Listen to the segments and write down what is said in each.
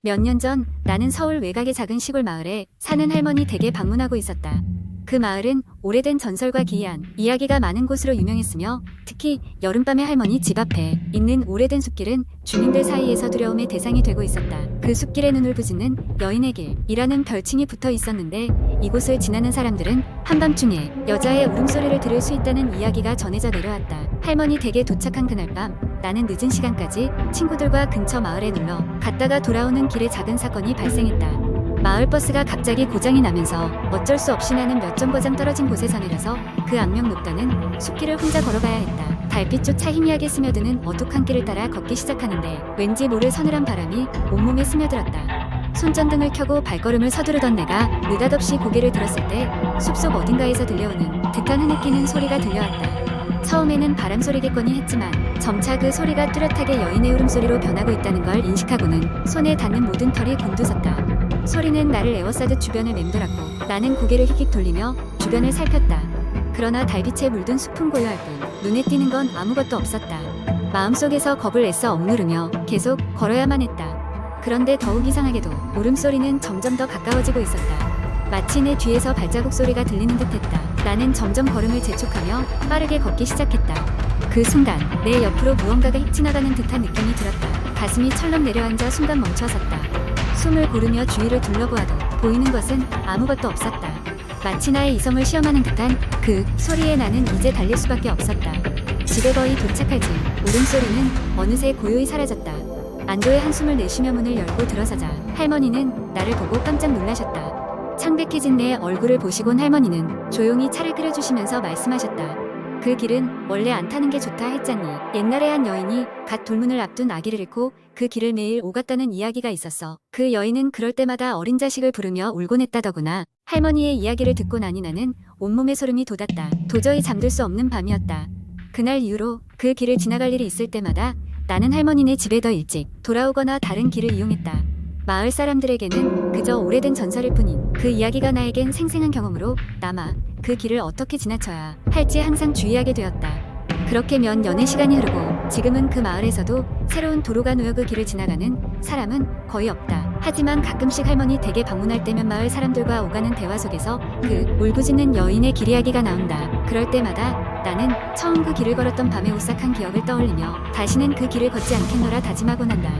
몇 년 전 나는 서울 외곽의 작은 시골 마을에 사는 할머니 댁에 방문하고 있었다. 그 마을은 오래된 전설과 기이한 이야기가 많은 곳으로 유명했으며 특히 여름밤에 할머니 집 앞에 있는 오래된 숲길은 주민들 사이에서 두려움의 대상이 되고 있었다. 그 숲길에 눈을 부짖는 여인의 길이라는 별칭이 붙어 있었는데 이곳을 지나는 사람들은 한밤중에 여자의 울음소리를 들을 수 있다는 이야기가 전해져 내려왔다. 할머니 댁에 도착한 그날 밤 나는 늦은 시간까지 친구들과 근처 마을에 놀러 갔다가 돌아오는 길에 작은 사건이 발생했다. 마을 버스가 갑자기 고장이 나면서 어쩔 수 없이 나는 몇 정거장 떨어진 곳에서 내려서 그 악명 높다는 숲길을 혼자 걸어가야 했다. 달빛조차 희미하게 스며드는 어둑한 길을 따라 걷기 시작하는데 왠지 모를 서늘한 바람이 온몸에 스며들었다. 손전등을 켜고 발걸음을 서두르던 내가 느닷없이 고개를 들었을 때 숲속 어딘가에서 들려오는 듯한 흐느끼는 소리가 들려왔다. 처음에는 바람소리겠거니 했지만 점차 그 소리가 뚜렷하게 여인의 울음소리로 변하고 있다는 걸 인식하고는 손에 닿는 모든 털이 곤두섰다. 소리는 나를 에워싸듯 주변을 맴돌았고 나는 고개를 휙휙 돌리며 주변을 살폈다. 그러나 달빛에 물든 숲은 고요할 뿐 눈에 띄는 건 아무것도 없었다. 마음속에서 겁을 애써 억누르며 계속 걸어야만 했다. 그런데 더욱 이상하게도 울음소리는 점점 더 가까워지고 있었다. 마치 내 뒤에서 발자국 소리가 들리는 듯했다. 나는 점점 걸음을 재촉하며 빠르게 걷기 시작했다. 그 순간 내 옆으로 무언가가 휙 지나가는 듯한 느낌이 들었다. 가슴이 철렁 내려앉아 순간 멈춰섰다. 숨을 고르며 주위를 둘러보아도 보이는 것은 아무것도 없었다. 마치 나의 이성을 시험하는 듯한 그 소리에 나는 이제 달릴 수밖에 없었다. 집에 거의 도착할 즈음 울음소리는 어느새 고요히 사라졌다. 안도의 한숨을 내쉬며 문을 열고 들어서자 할머니는 나를 보고 깜짝 놀라셨다. 창백해진 내 얼굴을 보시곤 할머니는 조용히 차를 끓여주시면서 말씀하셨다. 그 길은 원래 안 타는 게 좋다 했잖니. 옛날에 한 여인이 갓 돌문을 앞둔 아기를 잃고 그 길을 매일 오갔다는 이야기가 있었어. 그 여인은 그럴 때마다 어린 자식을 부르며 울곤 했다더구나. 할머니의 이야기를 듣고 나니 나는 온몸에 소름이 돋았다. 도저히 잠들 수 없는 밤이었다. 그날 이후로 그 길을 지나갈 일이 있을 때마다 나는 할머니네 집에 더 일찍 돌아오거나 다른 길을 이용했다. 마을 사람들에게는 그저 오래된 전설일 뿐인 그 이야기가 나에겐 생생한 경험으로 남아 그 길을 어떻게 지나쳐야 할지 항상 주의하게 되었다. 그렇게 몇 년의 시간이 흐르고 지금은 그 마을에서도 새로운 도로가 놓여 그 길을 지나가는 사람은 거의 없다. 하지만 가끔씩 할머니 댁에 방문할 때면 마을 사람들과 오가는 대화 속에서 그 울부짖는 여인의 길 이야기가 나온다. 그럴 때마다 나는 처음 그 길을 걸었던 밤의 오싹한 기억을 떠올리며 다시는 그 길을 걷지 않겠노라 다짐하곤 한다.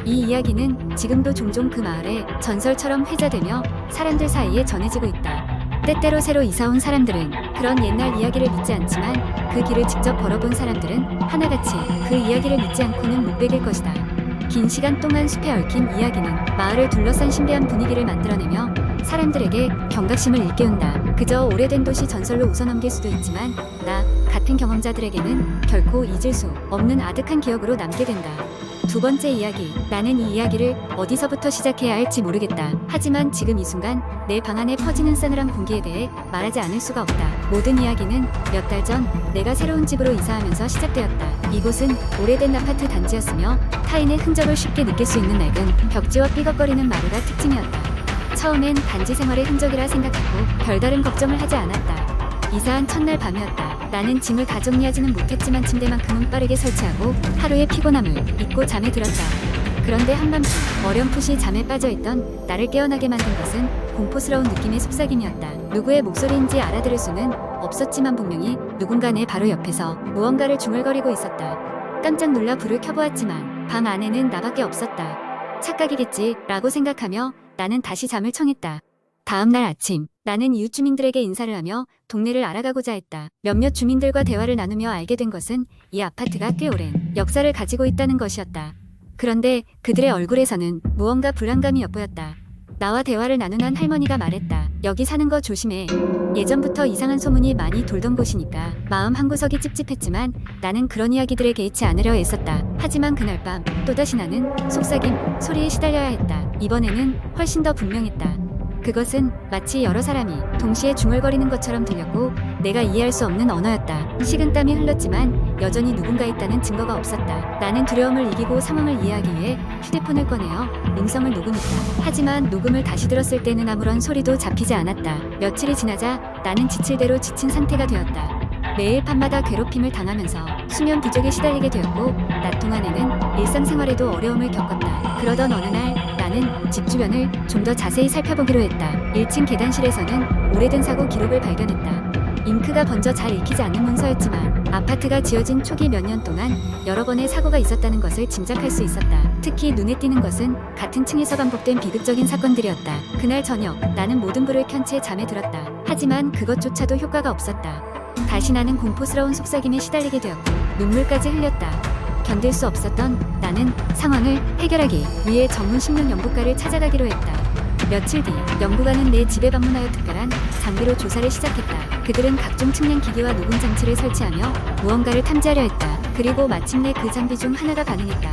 이 이야기는 지금도 종종 그 마을에 전설처럼 회자되며 사람들 사이에 전해지고 있다. 때때로 새로 이사온 사람들은 그런 옛날 이야기를 믿지 않지만 그 길을 직접 걸어본 사람들은 하나같이 그 이야기를 믿지 않고는 못 베길 것이다. 긴 시간 동안 숲에 얽힌 이야기는 마을을 둘러싼 신비한 분위기를 만들어내며 사람들에게 경각심을 일깨운다. 그저 오래된 도시 전설로 웃어넘길 수도 있지만 나 같은 경험자들에게는 결코 잊을 수 없는 아득한 기억으로 남게 된다. 두 번째 이야기. 나는 이 이야기를 어디서부터 시작해야 할지 모르겠다. 하지만 지금 이 순간 내 방 안에 퍼지는 싸늘한 공기에 대해 말하지 않을 수가 없다. 모든 이야기는 몇 달 전 내가 새로운 집으로 이사하면서 시작되었다. 이곳은 오래된 아파트 단지였으며 타인의 흔적을 쉽게 느낄 수 있는 낡은 벽지와 삐걱거리는 마루가 특징이었다. 처음엔 단지 생활의 흔적이라 생각하고 별다른 걱정을 하지 않았다. 이사한 첫날 밤이었다. 나는 짐을 다 정리하지는 못했지만 침대만큼은 빠르게 설치하고 하루의 피곤함을 잊고 잠에 들었다. 그런데 한밤중 어렴풋이 잠에 빠져있던 나를 깨어나게 만든 것은 공포스러운 느낌의 속삭임이었다. 누구의 목소리인지 알아들을 수는 없었지만 분명히 누군가 내 바로 옆에서 무언가를 중얼거리고 있었다. 깜짝 놀라 불을 켜보았지만 방 안에는 나밖에 없었다. 착각이겠지 라고 생각하며 나는 다시 잠을 청했다. 다음 날 아침 나는 이웃 주민들에게 인사를 하며 동네를 알아가고자 했다. 몇몇 주민들과 대화를 나누며 알게 된 것은 이 아파트가 꽤 오랜 역사를 가지고 있다는 것이었다. 그런데 그들의 얼굴에서는 무언가 불안감이 엿보였다. 나와 대화를 나눈 한 할머니가 말했다. 여기 사는 거 조심해. 예전부터 이상한 소문이 많이 돌던 곳이니까. 마음 한구석이 찝찝했지만 나는 그런 이야기들에 개의치 않으려 애썼다. 하지만 그날 밤 또다시 나는 속삭임 소리에 시달려야 했다. 이번에는 훨씬 더 분명했다. 그것은 마치 여러 사람이 동시에 중얼거리는 것처럼 들렸고 내가 이해할 수 없는 언어였다. 식은땀이 흘렀지만 여전히 누군가 있다는 증거가 없었다. 나는 두려움을 이기고 상황을 이해하기 위해 휴대폰을 꺼내어 음성을 녹음했다. 하지만 녹음을 다시 들었을 때는 아무런 소리도 잡히지 않았다. 며칠이 지나자 나는 지칠 대로 지친 상태가 되었다. 매일 밤마다 괴롭힘을 당하면서 수면 부족에 시달리게 되었고 낮 동안에는 일상생활에도 어려움을 겪었다. 그러던 어느 날 나는 집 주변을 좀 더 자세히 살펴보기로 했다. 1층 계단실에서는 오래된 사고 기록을 발견했다. 잉크가 번져 잘 읽히지 않는 문서였지만 아파트가 지어진 초기 몇 년 동안 여러 번의 사고가 있었다는 것을 짐작할 수 있었다. 특히 눈에 띄는 것은 같은 층에서 반복된 비극적인 사건들이었다. 그날 저녁 나는 모든 불을 켠 채 잠에 들었다. 하지만 그것조차도 효과가 없었다. 다시 나는 공포스러운 속삭임에 시달리게 되었고 눈물까지 흘렸다. 견딜 수 없었던 나는 상황을 해결하기 위해 전문 신문 연구가를 찾아가기로 했다. 며칠 뒤 연구가는 내 집에 방문하여 특별한 장비로 조사를 시작했다. 그들은 각종 측량 기기와 녹음 장치를 설치하며 무언가를 탐지하려 했다. 그리고 마침내 그 장비 중 하나가 반응했다.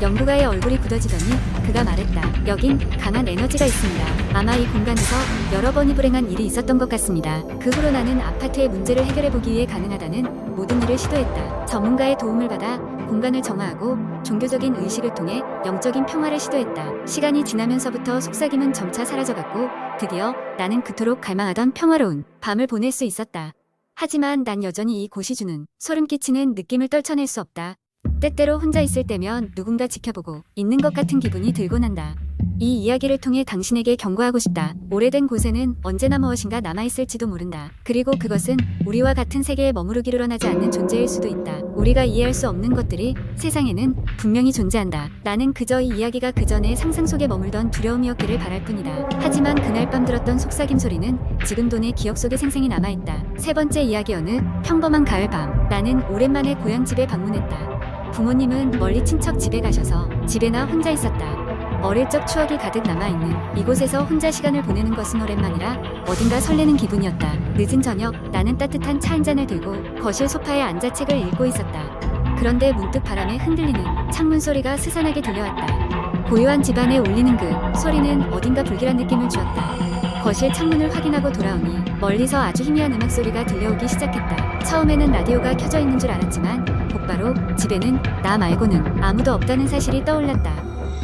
연구가의 얼굴이 굳어지더니 그가 말했다. 여긴 강한 에너지가 있습니다. 아마 이 공간에서 여러 번이 불행한 일이 있었던 것 같습니다. 그 후로 나는 아파트의 문제를 해결해보기 위해 가능하다는 모든 일을 시도했다. 전문가의 도움을 받아 공간을 정화하고 종교적인 의식을 통해 영적인 평화를 시도했다. 시간이 지나면서부터 속삭임은 점차 사라져갔고 드디어 나는 그토록 갈망하던 평화로운 밤을 보낼 수 있었다. 하지만 난 여전히 이곳이 주는 소름 끼치는 느낌을 떨쳐낼 수 없다. 때때로 혼자 있을 때면 누군가 지켜보고 있는 것 같은 기분이 들곤 한다. 이 이야기를 통해 당신에게 경고하고 싶다. 오래된 곳에는 언제나 무엇인가 남아있을지도 모른다. 그리고 그것은 우리와 같은 세계에 머무르기로 하지 않는 존재일 수도 있다. 우리가 이해할 수 없는 것들이 세상에는 분명히 존재한다. 나는 그저 이 이야기가 그전에 상상 속에 머물던 두려움이었기를 바랄 뿐이다. 하지만 그날 밤 들었던 속삭임 소리는 지금도 내 기억 속에 생생히 남아있다. 세 번째 이야기. 어느 평범한 가을 밤 나는 오랜만에 고향집에 방문했다. 부모님은 멀리 친척 집에 가셔서 집에 나 혼자 있었다. 어릴 적 추억이 가득 남아있는 이곳에서 혼자 시간을 보내는 것은 오랜만이라 어딘가 설레는 기분이었다. 늦은 저녁 나는 따뜻한 차 한 잔을 들고 거실 소파에 앉아 책을 읽고 있었다. 그런데 문득 바람에 흔들리는 창문 소리가 스산하게 들려왔다. 고요한 집안에 울리는 그 소리는 어딘가 불길한 느낌을 주었다. 거실 창문을 확인하고 돌아오니 멀리서 아주 희미한 음악 소리가 들려오기 시작했다. 처음에는 라디오가 켜져 있는 줄 알았지만 곧바로 집에는 나 말고는 아무도 없다는 사실이 떠올랐다.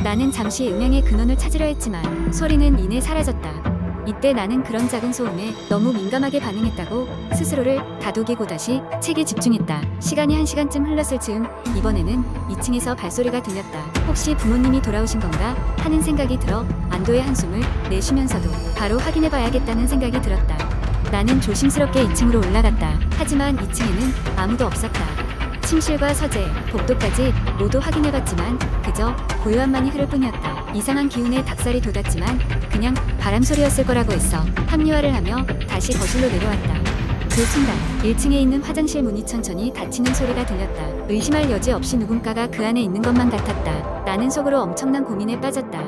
나는 잠시 음향의 근원을 찾으려 했지만 소리는 이내 사라졌다. 이때 나는 그런 작은 소음에 너무 민감하게 반응했다고 스스로를 다독이고 다시 책에 집중했다. 시간이 1시간쯤 흘렀을 즈음 이번에는 2층에서 발소리가 들렸다. 혹시 부모님이 돌아오신 건가 하는 생각이 들어 안도의 한숨을 내쉬면서도 바로 확인해봐야겠다는 생각이 들었다. 나는 조심스럽게 2층으로 올라갔다. 하지만 2층에는 아무도 없었다. 침실과 서재, 복도까지 모두 확인해봤지만 그저 고요함만이 흐를 뿐이었다. 이상한 기운에 닭살이 돋았지만 그냥 바람 소리였을 거라고 했어. 합리화를 하며 다시 거실로 내려왔다. 그 순간 1층에 있는 화장실 문이 천천히 닫히는 소리가 들렸다. 의심할 여지 없이 누군가가 그 안에 있는 것만 같았다. 나는 속으로 엄청난 고민에 빠졌다.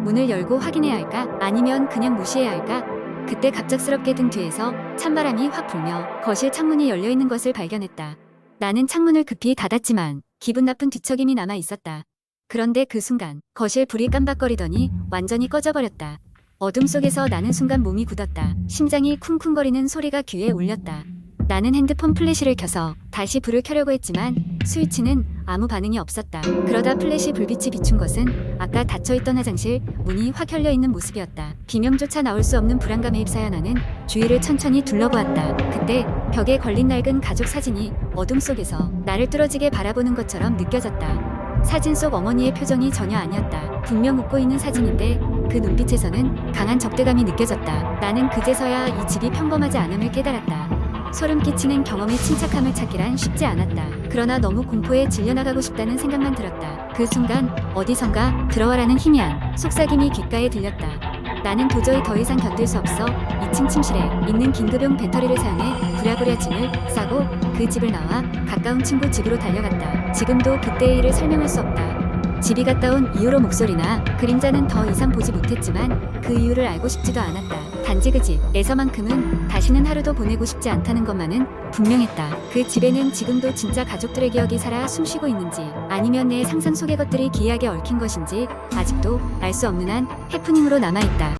문을 열고 확인해야 할까? 아니면 그냥 무시해야 할까? 그때 갑작스럽게 등 뒤에서 찬바람이 확 불며 거실 창문이 열려있는 것을 발견했다. 나는 창문을 급히 닫았지만 기분 나쁜 뒤척임이 남아 있었다. 그런데 그 순간 거실 불이 깜박거리더니 완전히 꺼져버렸다. 어둠 속에서 나는 순간 몸이 굳었다. 심장이 쿵쿵거리는 소리가 귀에 울렸다. 나는 핸드폰 플래시를 켜서 다시 불을 켜려고 했지만 스위치는 아무 반응이 없었다. 그러다 플래시 불빛이 비춘 것은 아까 닫혀있던 화장실 문이 확 열려있는 모습이었다. 비명조차 나올 수 없는 불안감에 휩싸여 나는 주위를 천천히 둘러보았다. 그때 벽에 걸린 낡은 가족 사진이 어둠 속에서 나를 뚫어지게 바라보는 것처럼 느껴졌다. 사진 속 어머니의 표정이 전혀 아니었다. 분명 웃고 있는 사진인데 그 눈빛에서는 강한 적대감이 느껴졌다. 나는 그제서야 이 집이 평범하지 않음을 깨달았다. 소름 끼치는 경험의 침착함을 찾기란 쉽지 않았다. 그러나 너무 공포에 질려나가고 싶다는 생각만 들었다. 그 순간 어디선가 들어와라는 희미한 속삭임이 귓가에 들렸다. 나는 도저히 더 이상 견딜 수 없어 2층 침실에 있는 긴급용 배터리를 사용해 부랴부랴 짐을 싸고 그 집을 나와 가까운 친구 집으로 달려갔다. 지금도 그때의 일을 설명할 수 없다. 집이 갔다 온 이후로 목소리나 그림자는 더 이상 보지 못했지만 그 이유를 알고 싶지도 않았다. 단지 그 집에서만큼은 다시는 하루도 보내고 싶지 않다는 것만은 분명했다. 그 집에는 지금도 진짜 가족들의 기억이 살아 숨쉬고 있는지 아니면 내 상상 속의 것들이 기이하게 얽힌 것인지 아직도 알 수 없는 한 해프닝으로 남아있다.